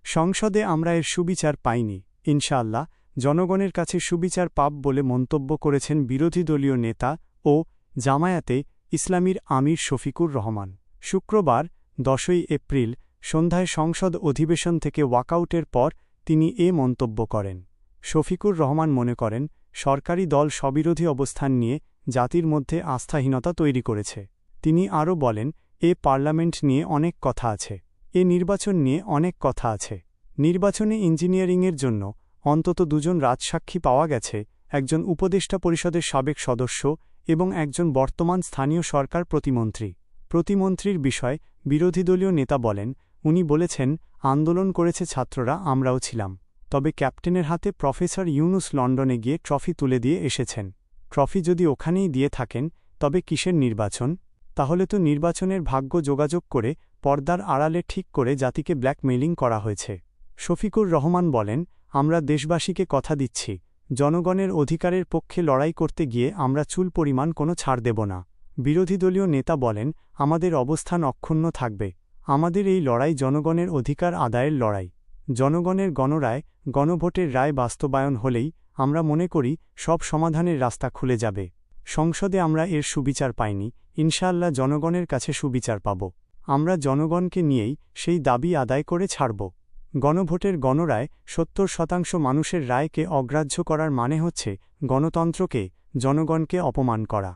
সংসদে আমরা এর সুবিচার পাইনি। ইনশাআল্লাহ জনগণের কাছে সুবিচার পাব বলে মন্তব্য করেছেন বিরোধী দলীয় নেতা ও জামায়াতে ইসলামীর আমির শফিকুর রহমান। শুক্রবার 10 এপ্রিল সন্ধ্যায় সংসদ অধিবেশন থেকে ওয়াকআউটের পর তিনি এ মন্তব্য করেন। শফিকুর রহমান মনে করেন, সরকারি দল স্ববিরোধী অবস্থান নিয়ে জাতির মধ্যে আস্থাহীনতা তৈরি করেছে। তিনি আরও বলেন, পার্লামেন্ট নিয়ে অনেক কথা আছে, নির্বাচন নিয়ে অনেক কথা আছে। নির্বাচনে ইঞ্জিনিয়ারিংয়ের জন্য অন্তত 2 জন রাজসাক্ষী পাওয়া গেছে, একজন উপদেষ্টা পরিষদের সাবেক সদস্য এবং একজন বর্তমান স্থানীয় সরকার প্রতিমন্ত্রী। প্রতিমন্ত্রীর বিষয় বিরোধী দলীয় নেতা বলেন, উনি বলেছেন, আন্দোলন করেছে ছাত্ররা, আমরাও ছিলাম। তবে ক্যাপ্টেনের হাতে প্রফেসর ইউনুস লন্ডনে গিয়ে ট্রফি তুলে দিয়ে এসেছেন। ট্রফি যদি ওখানেই দিয়ে থাকেন, তবে কিসের নির্বাচন? তাহলে তো নির্বাচনের ভাগ্য যোগাযোগ করে পর্দার আড়ালে ঠিক করে জাতিকে ব্ল্যাকমেইলিং করা হয়েছে। শফিকুর রহমান বলেন, আমরা দেশবাসীকে কথা দিচ্ছি, জনগণের অধিকারের পক্ষে লড়াই করতে গিয়ে আমরা চুল পরিমাণ কোনো ছাড় দেব না। বিরোধী দলীয় নেতা বলেন, আমাদের অবস্থান অক্ষুণ্ণ থাকবে। আমাদের এই লড়াই জনগণের অধিকার আদায়ের লড়াই। জনগণের গণরায়, গণভোটের রায় বাস্তবায়ন হলেই আমরা মনে করি সব সমাধানের রাস্তা খুলে যাবে। সংসদে আমরা এর সুবিচার পাইনি, ইনশাআল্লাহ জনগণের কাছে সুবিচার পাব। আমরা জনগণকে নিয়েই সেই দাবি আদায় করে ছাড়ব। গণভোটের গণরায় 70% মানুষের রায়কে অগ্রাহ্য করার মানে হচ্ছে গণতন্ত্রকে, জনগণকে অপমান করা।